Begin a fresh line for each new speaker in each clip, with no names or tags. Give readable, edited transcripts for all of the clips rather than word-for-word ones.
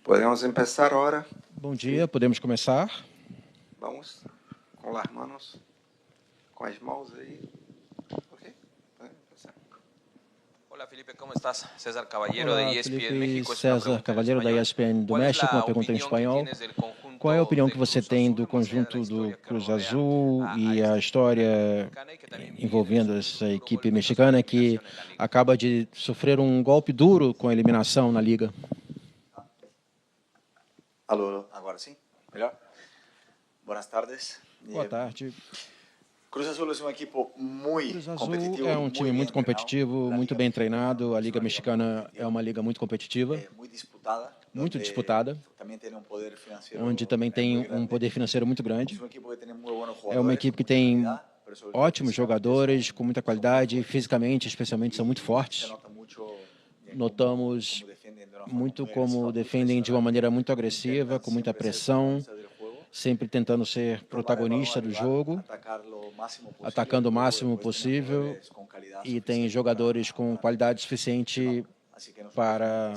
Podemos começar agora.
Bom dia, podemos começar?
Vamos com as mãos, com as mãos aí. Ok? Podemos começar.
Hola Felipe, ¿cómo estás? César Caballero
Olá,
de ESPN
Felipe,
México.
César Caballero da ESPN do México, uma pergunta em espanhol. Qual é a opinião que você tem do conjunto do Cruz Azul e a história envolvendo essa equipe mexicana que acaba de sofrer um golpe duro com a eliminação na Liga?
Alô, agora sim? Melhor? Boas tardes.
Boa tarde.
Cruz Azul é uma equipe muito
Cruz Azul
competitiva.
é um time muito competitivo, muito bem treinado. A Liga Mexicana é uma liga muito competitiva, muito disputada, onde também tem um poder financeiro muito grande. É uma equipe que tem ótimos jogadores, com muita qualidade, fisicamente, especialmente, são muito fortes. Notamos muito como defendem de uma maneira muito agressiva, com muita pressão, sempre tentando ser protagonista do jogo, atacando o máximo possível, e tem jogadores com qualidade suficiente para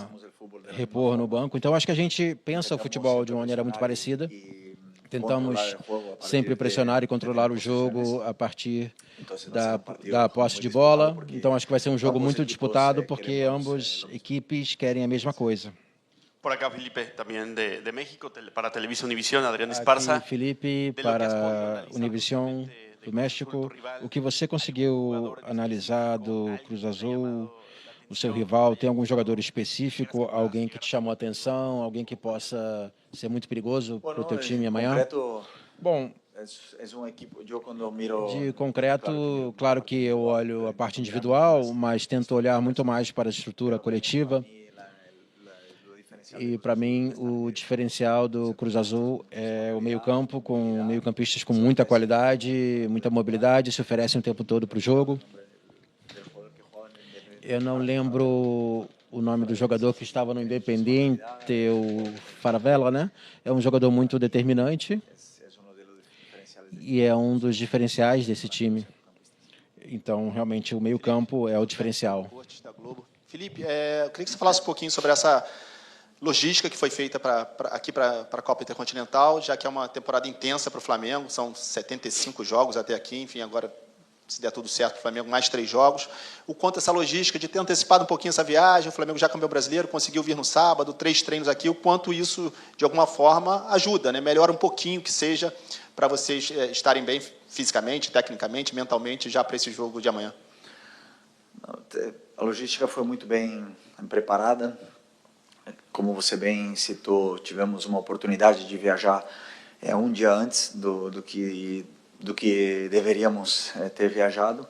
repor no banco. Então, acho que a gente pensa o futebol de uma maneira muito parecida. Tentamos sempre pressionar e controlar o jogo a partir da posse de bola. Então, acho que vai ser um jogo muito disputado, porque ambas equipes querem a mesma coisa.
Por acá, Felipe, também de México, para Televisa Univisión, Adriano Esparza.
Aqui, Felipe, para Univisión do México. O que você conseguiu analisar do Cruz Azul, o seu rival? Tem algum jogador específico, alguém que te chamou a atenção, alguém que possa ser muito perigoso para o teu time amanhã? Bom, de concreto, claro que eu olho a parte individual, mas tento olhar muito mais para a estrutura coletiva. E, para mim, o diferencial do Cruz Azul é o meio-campo, com meio-campistas com muita qualidade, muita mobilidade, se oferecem o tempo todo para o jogo. Eu não lembro o nome do jogador que estava no Independiente, o Faravella, né? É um jogador muito determinante e é um dos diferenciais desse time. Então, realmente, o meio-campo é o diferencial.
Felipe, eu queria que você falasse um pouquinho sobre essa logística que foi feita aqui para a Copa Intercontinental, já que é uma temporada intensa para o Flamengo, são 75 jogos até aqui, enfim, agora, se der tudo certo para o Flamengo, mais 3 jogos. O quanto essa logística de ter antecipado um pouquinho essa viagem, o Flamengo já campeão brasileiro, conseguiu vir no sábado, 3 treinos aqui, o quanto isso, de alguma forma, ajuda, né? Melhora um pouquinho que seja para vocês estarem bem fisicamente, tecnicamente, mentalmente, já para esse jogo de amanhã.
A logística foi muito bem preparada. Como você bem citou, tivemos uma oportunidade de viajar um dia antes do que deveríamos ter viajado,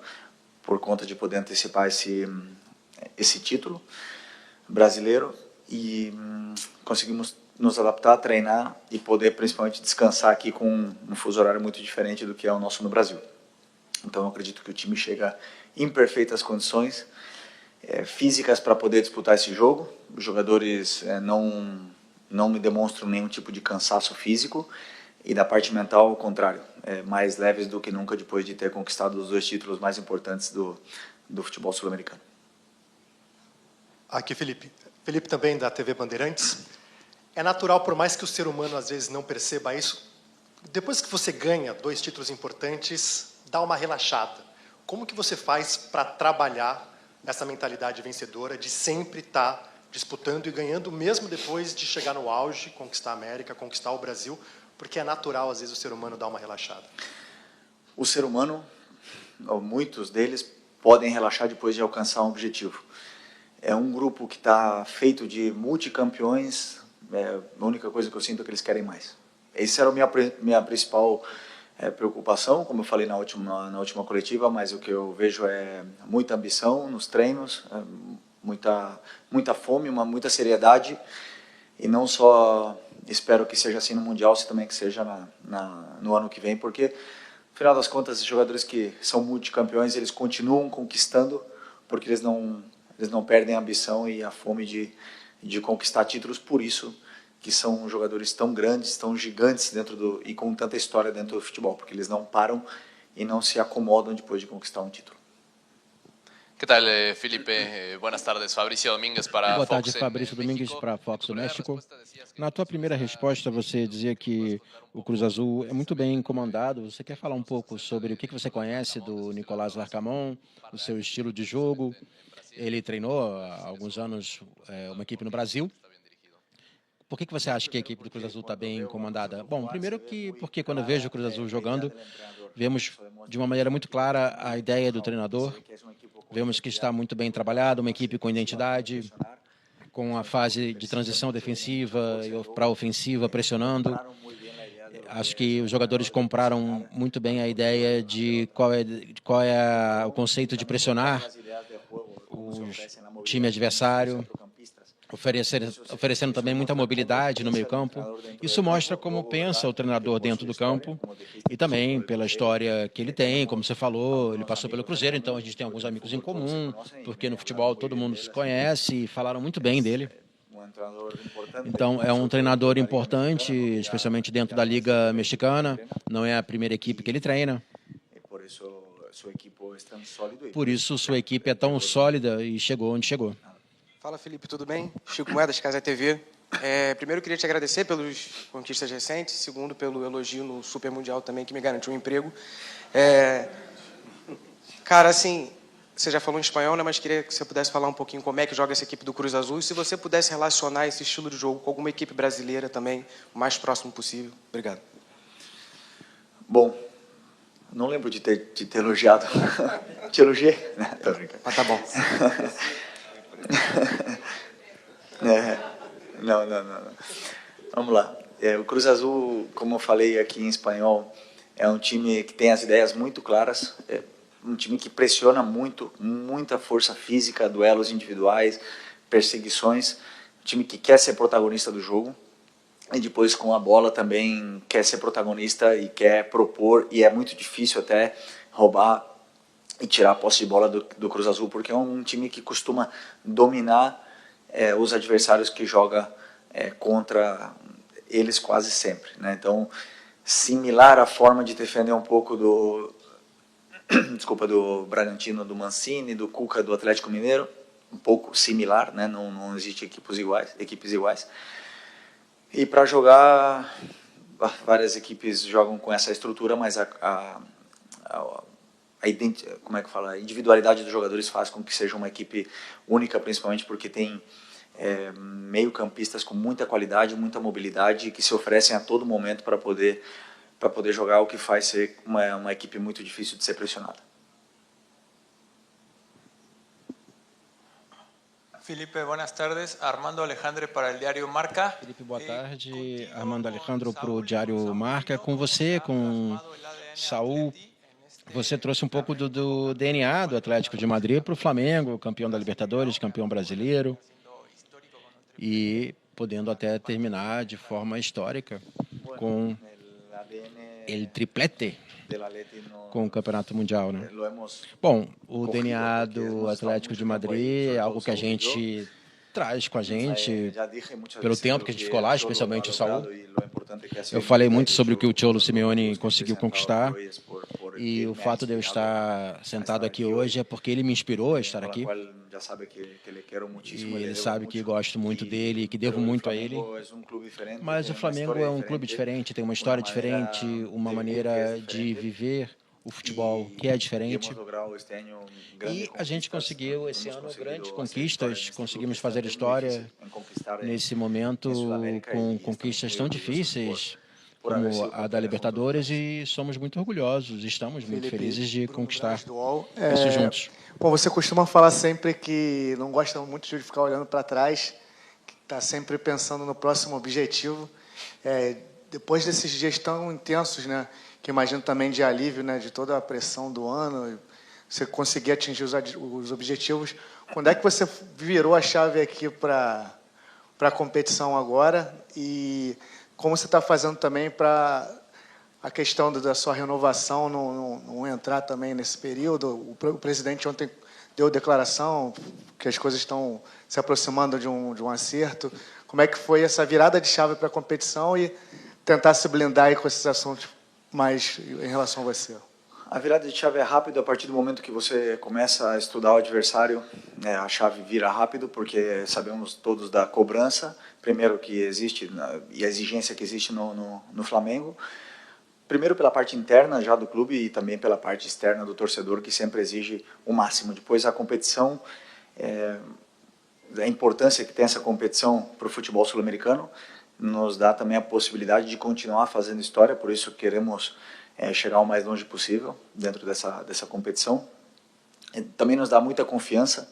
por conta de poder antecipar esse título brasileiro, e conseguimos nos adaptar, treinar e poder principalmente descansar aqui com um fuso horário muito diferente do que é o nosso no Brasil. Então eu acredito que o time chega em perfeitas condições físicas para poder disputar esse jogo. Os jogadores não me demonstram nenhum tipo de cansaço físico, e da parte mental, ao contrário, mais leves do que nunca depois de ter conquistado os 2 títulos mais importantes do futebol sul-americano.
Aqui, Felipe. Felipe também, da TV Bandeirantes. É natural, por mais que o ser humano às vezes não perceba isso, depois que você ganha 2 títulos importantes, dá uma relaxada. Como que você faz para trabalhar essa mentalidade vencedora de sempre estar disputando e ganhando, mesmo depois de chegar no auge, conquistar a América, conquistar o Brasil, porque é natural, às vezes, o ser humano dar uma relaxada?
O ser humano, muitos deles, podem relaxar depois de alcançar um objetivo. É um grupo que está feito de multicampeões, a única coisa que eu sinto é que eles querem mais. Essa era a minha principal preocupação, como eu falei na última coletiva, mas o que eu vejo é muita ambição nos treinos, muita fome, muita seriedade, e não só espero que seja assim no Mundial, se também que seja no ano que vem, porque, no final das contas, os jogadores que são multicampeões, eles continuam conquistando, porque eles não perdem a ambição e a fome de conquistar títulos, por isso que são jogadores tão grandes, tão gigantes e com tanta história dentro do futebol, porque eles não param e não se acomodam depois de conquistar um título.
¿Qué tal, Felipe? Buenas tardes, Fabrício Domingues para
Boa
Fox
tarde, Fabrício Domingues para a Fox do México. Na tua primeira resposta, você dizia que o Cruz Azul é muito bem comandado. Você quer falar um pouco sobre o que você conhece do Nicolás Larcamón, o seu estilo de jogo? Ele treinou há alguns anos uma equipe no Brasil. Por que você acha que a equipe do Cruz Azul está bem comandada? Bom, primeiro porque quando eu vejo o Cruz Azul jogando, vemos de uma maneira muito clara a ideia do treinador. Vemos que está muito bem trabalhado, uma equipe com identidade, com a fase de transição defensiva para ofensiva, pressionando. Acho que os jogadores compraram muito bem a ideia de qual é o conceito de pressionar o time adversário, oferecendo também muita mobilidade no meio-campo. Isso mostra como pensa o treinador dentro do campo e também pela história que ele tem, como você falou, ele passou pelo Cruzeiro, então a gente tem alguns amigos em comum, porque no futebol todo mundo se conhece e falaram muito bem dele. Então é um treinador importante, especialmente dentro da Liga Mexicana, não é a primeira equipe que ele treina. Por isso sua equipe é tão sólida e chegou onde chegou.
Fala, Felipe, tudo bem? Chico Moedas, Casa TV. Primeiro, queria te agradecer pelos conquistas recentes. Segundo, pelo elogio no Super Mundial também, que me garantiu um emprego. Cara, assim, você já falou em espanhol, né? Mas queria que você pudesse falar um pouquinho como é que joga essa equipe do Cruz Azul. E se você pudesse relacionar esse estilo de jogo com alguma equipe brasileira também, o mais próximo possível. Obrigado.
Bom, não lembro de ter elogiado. Te elogiei? Tô brincando.
Mas tá bom.
Não. Vamos lá. O Cruz Azul, como eu falei aqui em espanhol, é um time que tem as ideias muito claras, é um time que pressiona muito, muita força física, duelos individuais, perseguições, um time que quer ser protagonista do jogo e depois com a bola também quer ser protagonista e quer propor, e é muito difícil até roubar e tirar a posse de bola do Cruz Azul, porque é um time que costuma dominar os adversários que joga contra eles quase sempre, né? Então, similar à forma de defender um pouco do Bragantino, do Mancini, do Cuca, do Atlético Mineiro, um pouco similar, né? Não existe equipes iguais. E para jogar, várias equipes jogam com essa estrutura, mas a individualidade dos jogadores faz com que seja uma equipe única, principalmente porque tem meio-campistas com muita qualidade, muita mobilidade, que se oferecem a todo momento para poder jogar, o que faz ser uma equipe muito difícil de ser pressionada.
Felipe, buenas tardes. Armando Alejandro para o Diário Marca.
Felipe, boa tarde. Armando Alejandro para o Diário Marca. Com você, com Saúl, você trouxe um pouco do DNA do Atlético de Madrid para o Flamengo, campeão da Libertadores, campeão brasileiro, e podendo até terminar de forma histórica com o triplete, com o Campeonato Mundial, né? Bom, o DNA do Atlético de Madrid é algo que a gente traz com a gente pelo tempo que a gente ficou lá, especialmente o Saúl. Eu falei muito sobre o que o Cholo Simeone conseguiu conquistar, e o fato de eu estar sentado aqui hoje é porque ele me inspirou a estar aqui. E ele sabe que gosto muito dele e que devo muito a ele. Mas o Flamengo é um clube diferente, tem uma história diferente, uma maneira de viver o futebol que é diferente. E a gente conseguiu esse ano grandes conquistas, conseguimos fazer história nesse momento com conquistas tão difíceis como a da Libertadores, e somos muito orgulhosos, estamos muito felizes de conquistar isso juntos.
Bom, você costuma falar sempre que não gosta muito de ficar olhando para trás, que está sempre pensando no próximo objetivo. Depois desses dias tão intensos, né, que imagino também de alívio, né, de toda a pressão do ano, você conseguir atingir os objetivos, quando é que você virou a chave aqui para a competição agora? E como você está fazendo também para a questão da sua renovação não entrar também nesse período? O presidente ontem deu declaração que as coisas estão se aproximando de um acerto. Como é que foi essa virada de chave para a competição e tentar se blindar aí com esses assuntos mais em relação a você?
A virada de chave é rápida a partir do momento que você começa a estudar o adversário, né, a chave vira rápido, porque sabemos todos da cobrança, primeiro que existe, e a exigência que existe no Flamengo, primeiro pela parte interna já do clube e também pela parte externa do torcedor, que sempre exige o máximo. Depois a competição, a importância que tem essa competição para o futebol sul-americano, nos dá também a possibilidade de continuar fazendo história, por isso queremos chegar o mais longe possível dentro dessa competição. Também nos dá muita confiança,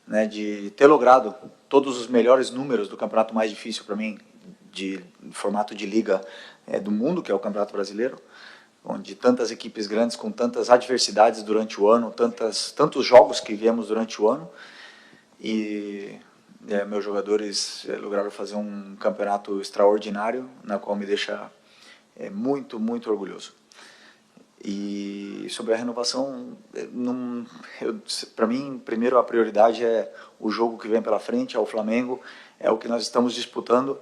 né, de ter logrado todos os melhores números do campeonato mais difícil para mim, de formato de liga do mundo, que é o Campeonato Brasileiro, onde tantas equipes grandes com tantas adversidades durante o ano, tantos jogos que viemos durante o ano, e meus jogadores lograram fazer um campeonato extraordinário, na qual me deixa muito, muito orgulhoso. E sobre a renovação, para mim, primeiro a prioridade é o jogo que vem pela frente, é o Flamengo, é o que nós estamos disputando,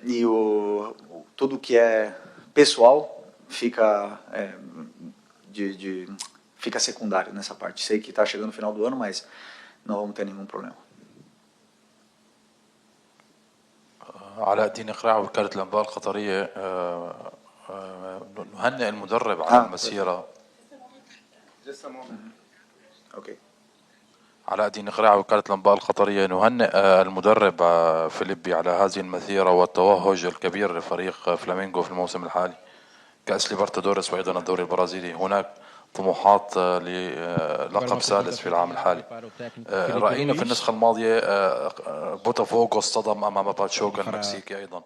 e tudo que é pessoal fica, fica secundário nessa parte. Sei que está chegando o final do ano, mas não vamos ter nenhum problema.
علاء الدين إقراع وكالة الأنباء القطرية نهنئ المدرب على المسيرة. علاء الدين إقراع وكالة الأنباء القطرية نهنئ المدرب فيليبي على هذه المسيرة والتوهج الكبير لفريق فلامينغو في الموسم الحالي كأس ليبرتادوريس وأيضا الدوري البرازيلي. هناك طموحات للقب ثالث في العام الحالي. رأينا في النسخة الماضية بوتافوغو اصطدم أمام باتشوكا المكسيكي أيضا.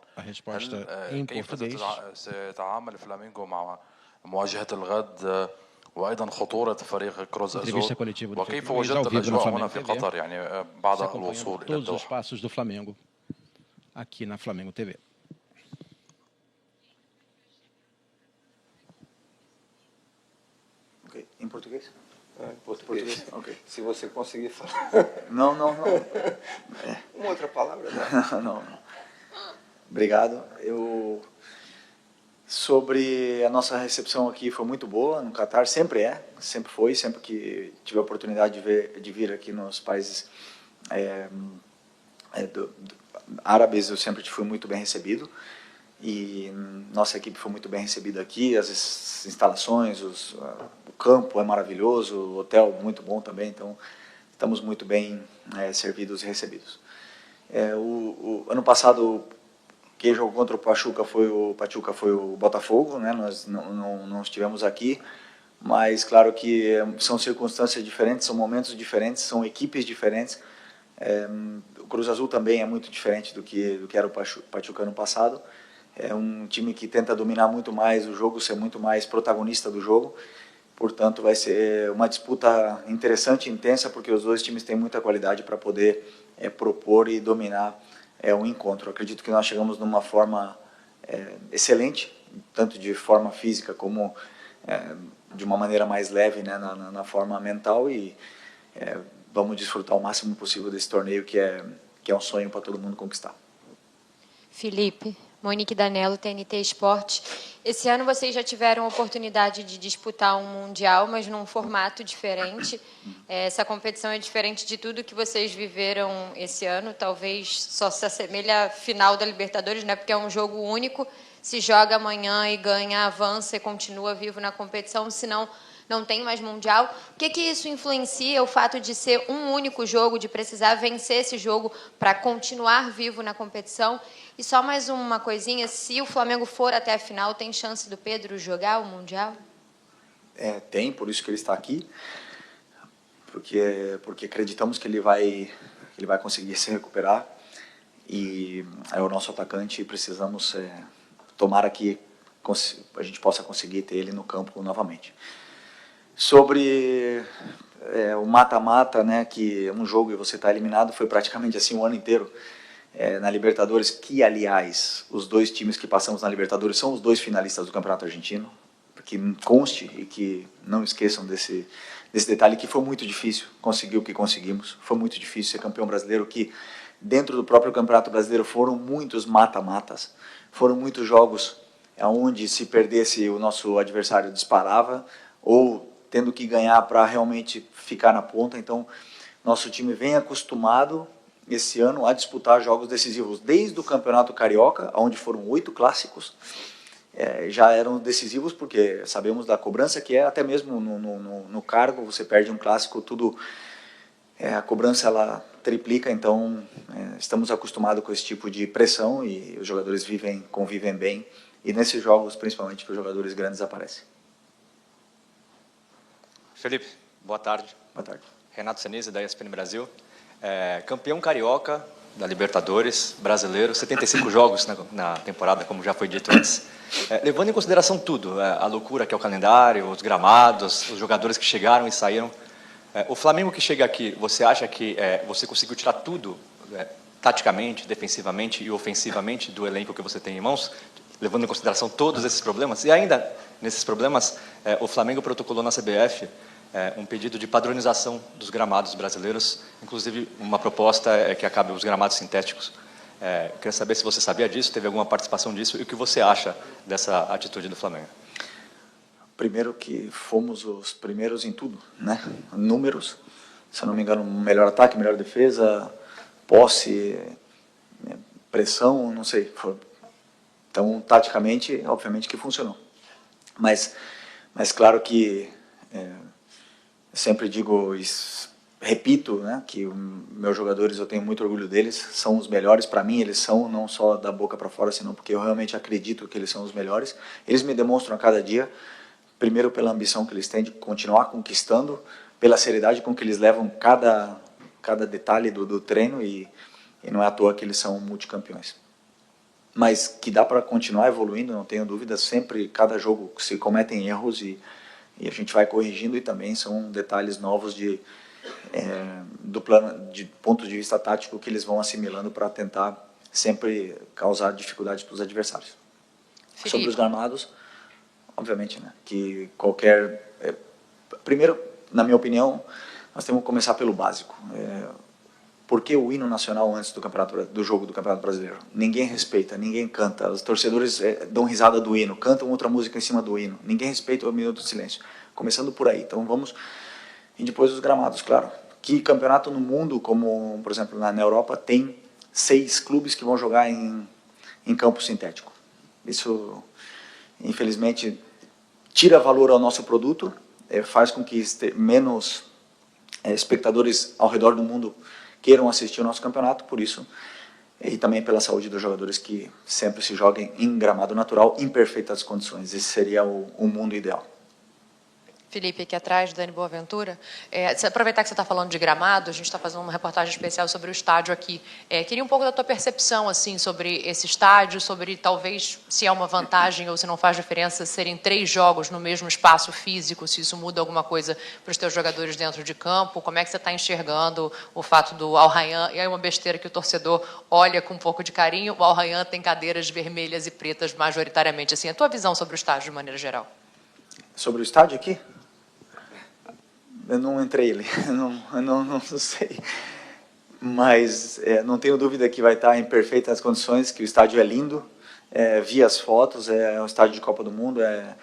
كيف سيتعامل فلامينغو مع مواجهة الغد وأيضا خطورة فريق كروز أزول وكيف وجدت الأجواء هنا في قطر يعني بعد الوصول إلى الدوحة؟
aqui na Flamengo TV.
Em português?
Em português.
Okay.
Se você conseguir falar.
Não.
Uma outra palavra?
Não. Obrigado. Sobre a nossa recepção aqui foi muito boa no Catar, sempre foi, sempre que tive a oportunidade de vir aqui nos países árabes, eu sempre fui muito bem recebido. E nossa equipe foi muito bem recebida aqui, as instalações, o campo é maravilhoso, o hotel muito bom também, então estamos muito bem servidos e recebidos. O ano passado, quem jogou contra o Pachuca foi o Botafogo, né? Nós não estivemos aqui, mas claro que são circunstâncias diferentes, são momentos diferentes, são equipes diferentes. O Cruz Azul também é muito diferente do que era o Pachuca ano passado. É um time que tenta dominar muito mais o jogo, ser muito mais protagonista do jogo. Portanto, vai ser uma disputa interessante e intensa, porque os dois times têm muita qualidade para poder propor e dominar um encontro. Acredito que nós chegamos numa forma excelente, tanto de forma física como de uma maneira mais leve, né, na forma mental, e vamos desfrutar o máximo possível desse torneio que é um sonho para todo mundo conquistar.
Felipe, Monique Danello, TNT Esportes. Esse ano vocês já tiveram a oportunidade de disputar um Mundial, mas num formato diferente. Essa competição é diferente de tudo que vocês viveram esse ano. Talvez só se assemelhe à final da Libertadores, né? Porque é um jogo único. Se joga amanhã e ganha, avança e continua vivo na competição, senão não tem mais Mundial. O que isso influencia, o fato de ser um único jogo, de precisar vencer esse jogo para continuar vivo na competição? E só mais uma coisinha, se o Flamengo for até a final, tem chance do Pedro jogar o Mundial?
Tem, por isso que ele está aqui, porque acreditamos que ele vai conseguir se recuperar, e é o nosso atacante, e precisamos tomara que a gente possa conseguir ter ele no campo novamente. Sobre o mata-mata, né, que é um jogo e você está eliminado, foi praticamente assim o ano inteiro na Libertadores, que, aliás, os dois times que passamos na Libertadores são os dois finalistas do Campeonato Argentino, que conste e que não esqueçam desse detalhe, que foi muito difícil conseguir o que conseguimos, foi muito difícil ser campeão brasileiro, que dentro do próprio Campeonato Brasileiro foram muitos mata-matas, foram muitos jogos onde se perdesse o nosso adversário disparava, ou tendo que ganhar para realmente ficar na ponta. Então, nosso time vem acostumado esse ano a disputar jogos decisivos, desde o Campeonato Carioca, onde foram 8 clássicos, já eram decisivos, porque sabemos da cobrança que é, até mesmo no cargo, você perde um clássico, tudo, a cobrança ela triplica, então estamos acostumados com esse tipo de pressão e os jogadores convivem bem, e nesses jogos, principalmente, que os jogadores grandes aparecem.
Felipe, boa tarde.
Boa tarde.
Renato Senise, da ESPN Brasil. Campeão carioca da Libertadores, brasileiro, 75 jogos na temporada, como já foi dito antes. Levando em consideração tudo, a loucura que é o calendário, os gramados, os jogadores que chegaram e saíram, o Flamengo que chega aqui, você acha que você conseguiu tirar tudo, taticamente, defensivamente e ofensivamente, do elenco que você tem em mãos, levando em consideração todos esses problemas? E ainda, nesses problemas, o Flamengo protocolou na CBF um pedido de padronização dos gramados brasileiros, inclusive uma proposta que acabe os gramados sintéticos. Queria saber se você sabia disso, teve alguma participação disso, e o que você acha dessa atitude do Flamengo.
Primeiro que fomos os primeiros em tudo, né? Números, se eu não me engano, melhor ataque, melhor defesa, posse, pressão, não sei. Então, taticamente, obviamente que funcionou. Mas claro que sempre digo, repito, né, que meus jogadores, eu tenho muito orgulho deles, são os melhores. Para mim eles são, não só da boca para fora, senão porque eu realmente acredito que eles são os melhores. Eles me demonstram a cada dia, primeiro pela ambição que eles têm de continuar conquistando, pela seriedade com que eles levam cada detalhe do treino, e não é à toa que eles são multicampeões. Mas que dá para continuar evoluindo, não tenho dúvida. Sempre, cada jogo se cometem erros e a gente vai corrigindo, e também são detalhes novos do plano, de ponto de vista tático, que eles vão assimilando para tentar sempre causar dificuldades para os adversários. Felipe. Sobre os gramados, obviamente, né, que qualquer... primeiro, na minha opinião, nós temos que começar pelo básico. Por que o hino nacional antes do jogo do Campeonato Brasileiro? Ninguém respeita, ninguém canta. Os torcedores dão risada do hino, cantam outra música em cima do hino. Ninguém respeita o minuto de silêncio. Começando por aí. Então vamos... E depois os gramados, claro. Que campeonato no mundo, como por exemplo na Europa, tem 6 clubes que vão jogar em campo sintético. Isso, infelizmente, tira valor ao nosso produto, faz com que menos espectadores ao redor do mundo queiram assistir o nosso campeonato, por isso, e também pela saúde dos jogadores, que sempre se joguem em gramado natural, em perfeitas condições. Esse seria o mundo ideal.
Felipe, aqui atrás, Dani Boaventura. Aproveitar que você está falando de gramado, a gente está fazendo uma reportagem especial sobre o estádio aqui. Queria um pouco da tua percepção assim, sobre esse estádio, sobre talvez se é uma vantagem ou se não faz diferença serem 3 jogos no mesmo espaço físico, se isso muda alguma coisa para os teus jogadores dentro de campo. Como é que você está enxergando o fato do Al Rayyan? E é uma besteira que o torcedor olha com um pouco de carinho. O Al Rayyan tem cadeiras vermelhas e pretas majoritariamente. Assim, a tua visão sobre o estádio de maneira geral?
Sobre o estádio aqui? Eu não entrei ali, não sei, mas não tenho dúvida que vai estar em perfeitas condições, que o estádio é lindo, vi as fotos, é um estádio de Copa do Mundo, é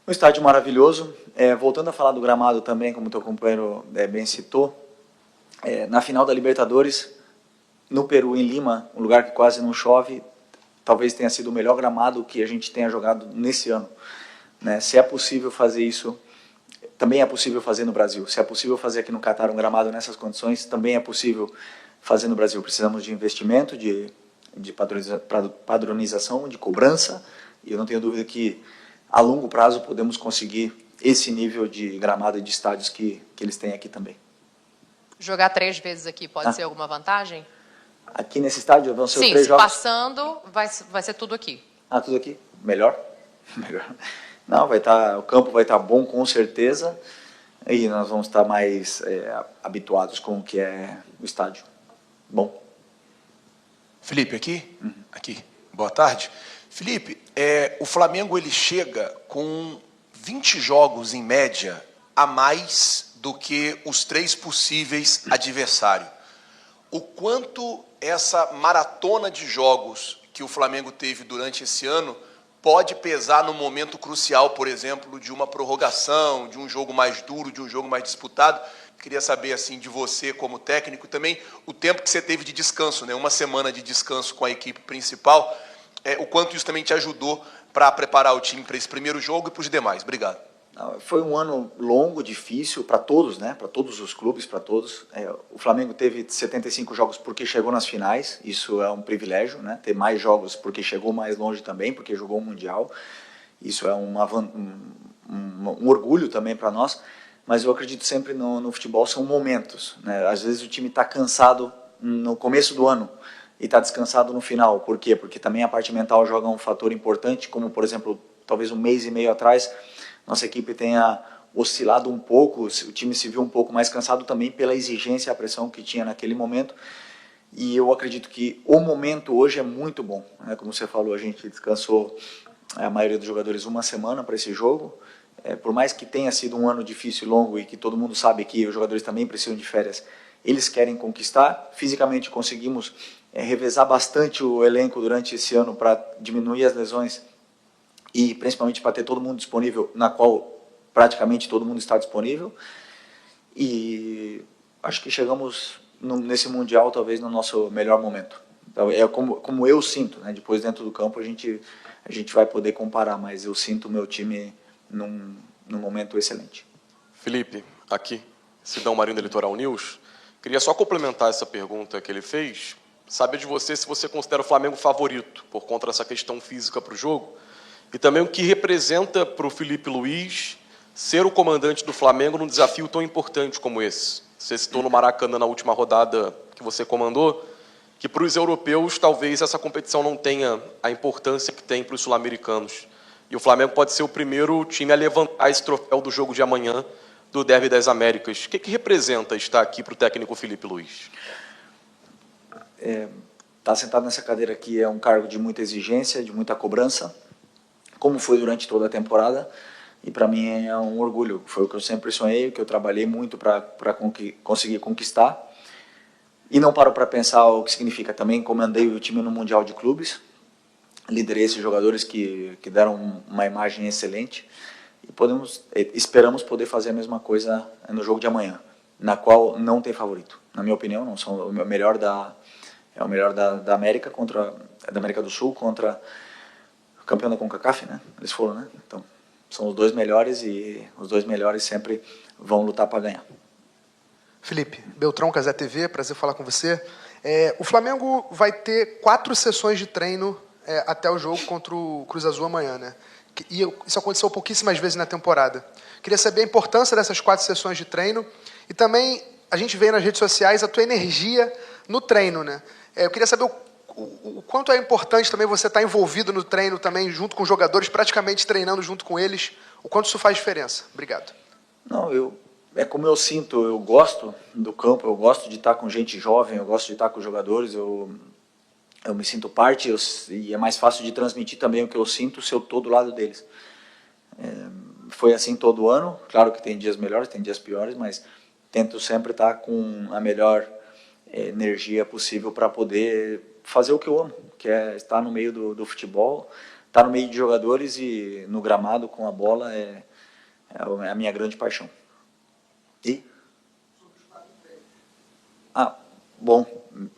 um estádio maravilhoso. Voltando a falar do gramado também, como o teu companheiro bem citou, na final da Libertadores, no Peru, em Lima, um lugar que quase não chove, talvez tenha sido o melhor gramado que a gente tenha jogado nesse ano, né? Se é possível fazer isso, também é possível fazer no Brasil. Se é possível fazer aqui no Catar um gramado nessas condições, também é possível fazer no Brasil. Precisamos de investimento, de padronização, de cobrança, e eu não tenho dúvida que a longo prazo podemos conseguir esse nível de gramado e de estádios que eles têm aqui também.
Jogar 3 vezes aqui pode ser alguma vantagem?
Aqui nesse estádio vão ser os 3
jogos? Sim,
passando,
vai ser tudo aqui.
Tudo aqui? Melhor? Melhor. Não, o campo vai estar bom, com certeza, e nós vamos estar mais habituados com o que é o estádio. Bom.
Felipe, aqui? Aqui. Boa tarde. Felipe, o Flamengo ele chega com 20 jogos, em média, a mais do que os 3 possíveis adversários. O quanto essa maratona de jogos que o Flamengo teve durante esse ano pode pesar no momento crucial, por exemplo, de uma prorrogação, de um jogo mais duro, de um jogo mais disputado. Queria saber assim de você como técnico também o tempo que você teve de descanso, né? Uma semana de descanso com a equipe principal, o quanto isso também te ajudou para preparar o time para esse primeiro jogo e para os demais. Obrigado.
Foi um ano longo, difícil para todos, né? Para todos os clubes, para todos. O Flamengo teve 75 jogos porque chegou nas finais, isso é um privilégio, né? Ter mais jogos porque chegou mais longe também, porque jogou o Mundial. Isso é um orgulho também para nós. Mas eu acredito sempre no futebol são momentos, né? Às vezes o time está cansado no começo do ano e está descansado no final. Por quê? Porque também a parte mental joga um fator importante, como por exemplo, talvez um mês e meio atrás, nossa equipe tenha oscilado um pouco, o time se viu um pouco mais cansado também pela exigência e a pressão que tinha naquele momento. E eu acredito que o momento hoje é muito bom, né? Como você falou, a gente descansou a maioria dos jogadores uma semana para esse jogo. Por mais que tenha sido um ano difícil e longo e que todo mundo sabe que os jogadores também precisam de férias, eles querem conquistar. Fisicamente conseguimos revezar bastante o elenco durante esse ano para diminuir as lesões e principalmente para ter todo mundo disponível, na qual praticamente todo mundo está disponível. E acho que chegamos nesse Mundial talvez no nosso melhor momento. Então, como eu sinto, né? Depois dentro do campo a gente vai poder comparar, mas eu sinto o meu time num momento excelente.
Felipe, aqui, Sidão Marinho da Litoral News. Queria só complementar essa pergunta que ele fez, saber de você se você considera o Flamengo favorito por conta dessa questão física para o jogo, e também o que representa para o Filipe Luís ser o comandante do Flamengo num desafio tão importante como esse. Você citou no Maracanã, na última rodada que você comandou, que para os europeus talvez essa competição não tenha a importância que tem para os sul-americanos. E o Flamengo pode ser o primeiro time a levantar esse troféu do jogo de amanhã, do Derby das Américas. O que representa estar aqui para o técnico Filipe Luís?
Estar sentado nessa cadeira aqui é um cargo de muita exigência, de muita cobrança, como foi durante toda a temporada, e para mim é um orgulho. Foi o que eu sempre sonhei, o que eu trabalhei muito para conseguir conquistar. E não paro para pensar o que significa. Também comandei o time no Mundial de Clubes, liderei esses jogadores que deram uma imagem excelente e esperamos poder fazer a mesma coisa no jogo de amanhã, na qual não tem favorito. Na minha opinião, não são o melhor da América da América do Sul contra o campeão da CONCACAF, né? Eles foram, né? Então, são os dois melhores e os dois melhores sempre vão lutar para ganhar.
Felipe, Beltrão, Casé TV, prazer falar com você. O Flamengo vai ter 4 sessões de treino até o jogo contra o Cruz Azul amanhã, né? E isso aconteceu pouquíssimas vezes na temporada. Queria saber a importância dessas 4 sessões de treino e também a gente vê nas redes sociais a tua energia no treino, né? Eu queria saber o quanto é importante também você estar envolvido no treino também, junto com os jogadores, praticamente treinando junto com eles, o quanto isso faz diferença. Obrigado.
Não, é como eu sinto, eu gosto do campo, eu gosto de estar com gente jovem, eu gosto de estar com os jogadores, eu me sinto parte e é mais fácil de transmitir também o que eu sinto se eu estou do lado deles. Foi assim todo ano, claro que tem dias melhores, tem dias piores, mas tento sempre estar com a melhor energia possível para poder fazer o que eu amo, que é estar no meio do futebol, estar no meio de jogadores e no gramado com a bola é a minha grande paixão. E? Bom,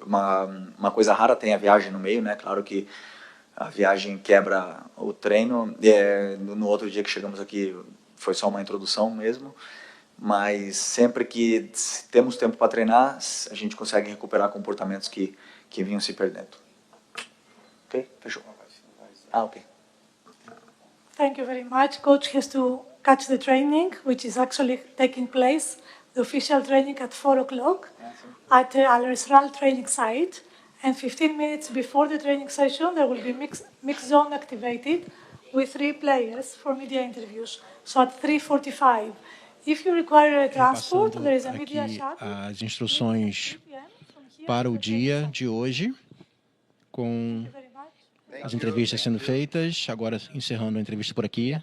uma coisa rara tem a viagem no meio, né? Claro que a viagem quebra o treino. No outro dia que chegamos aqui foi só uma introdução mesmo, mas sempre que temos tempo para treinar, a gente consegue recuperar comportamentos que vinham se perdendo. Ok? Fechou. Ok.
Thank you very much. Coach has to catch the training, which is actually taking place, the official training at 4 o'clock at the Al Rasral training site. And 15 minutes before the training session, there will be mixed zone activated with 3 players for media interviews. So at 3:45, if you require a transport, there is a media shuttle.
As instruções para o dia de hoje, com as entrevistas sendo feitas. Agora encerrando a entrevista por aqui.